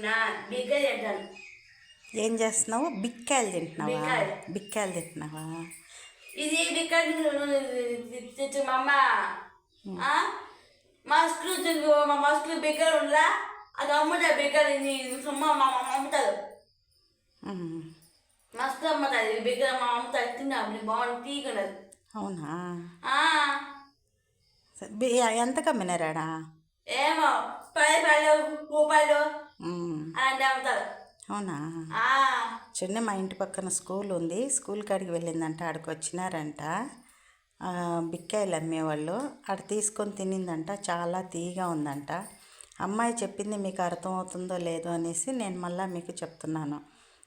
నా బిగ్గర తింటాను. ఏం చేస్తున్నావు? బిక్కాయలు తింటున్నావా? బిక్కాయలు తింటున్నావా? ఇది బిగ్గర మా అమ్మ మా స్కూల్ బిగ్గర ఉండరా అది అమ్ముతారు. బిగ్గర మా అమ్ముతారు, మస్తు అమ్ముతుంది బిగ్గర. మా అమ్ముతారు, తిన్నాము బాగుంది, తీగలదు. అవునా? ఎంత కమ్మినారాడా? ఏమో 10 రూపాయలు అలాంటి అమ్ముతారు. అవునా? చిన్న మా ఇంటి పక్కన స్కూల్ ఉంది, స్కూల్ కాడికి వెళ్ళిందంట, ఆడికి వచ్చినారంట బిక్కాయలు అమ్మేవాళ్ళు. ఆడ తీసుకొని తినిందంట, చాలా తీగా ఉందంట. అమ్మాయి చెప్పింది మీకు అర్థమవుతుందో లేదో అనేసి నేను మళ్ళీ మీకు చెప్తున్నాను.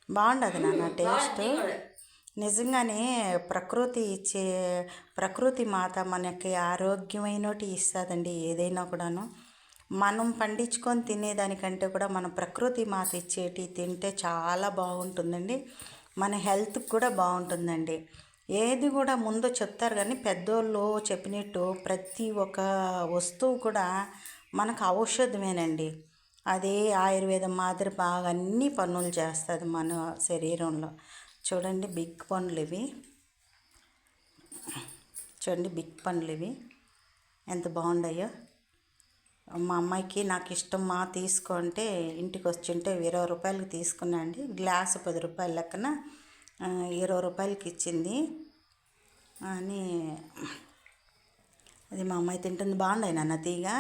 బాగుండదు నాన్న టేస్ట్. నిజంగానే ప్రకృతి మాత మనకి ఆరోగ్యమైనటి ఇస్తుందండి. ఏదైనా కూడాను మనం పండించుకొని తినేదానికంటే కూడా మన ప్రకృతి మాత ఇచ్చేటి తింటే చాలా బాగుంటుందండి. మన హెల్త్కి కూడా బాగుంటుందండి. ఏది కూడా ముందు చెప్తారు, కానీ పెద్దోళ్ళు చెప్పినట్టు ప్రతి ఒక్క వస్తువు కూడా మనకు ఔషధమేనండి. అదే ఆయుర్వేదం మాదిరి బాగా అన్ని పనులు చేస్తుంది మన శరీరంలో. చూడండి బిగ్ పండ్లు ఇవి, చూడండి బిగ్ పండ్లు ఇవి ఎంత బాగున్నాయో. మా అమ్మాయికి నాకు ఇష్టం తీసుకుంటే ఇంటికి వచ్చింటే 20 రూపాయలకి తీసుకున్నా అండి. గ్లాసు 10 రూపాయల లెక్కన 20 రూపాయలకి ఇచ్చింది అని. అది మా అమ్మాయి తింటుంది. బాగున్నాయి నాన్న తీగా,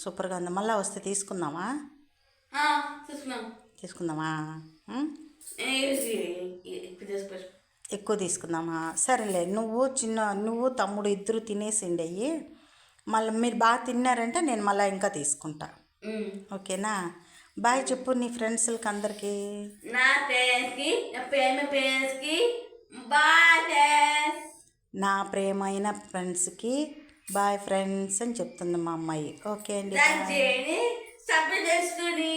సూపర్గా ఉంది. మళ్ళీ వస్తే తీసుకుందామా? తీసుకుందామా? ఎక్కువ తీసుకుందామా? సరేలే, నువ్వు తమ్ముడు ఇద్దరు తినేసిండయి. మళ్ళీ మీరు బాగా తిన్నారంటే నేను మళ్ళీ ఇంకా తీసుకుంటా. ఓకేనా? బాయ్ చెప్పు నీ ఫ్రెండ్స్కి అందరికీ. నా పేరెంట్స్కి బాయ్. నా ప్రేమైన ఫ్రెండ్స్కి బాయ్ ఫ్రెండ్స్ అని చెప్తుంది మా అమ్మాయి. ఓకే అండి, సబ్స్క్రైబ్ చేసుకుని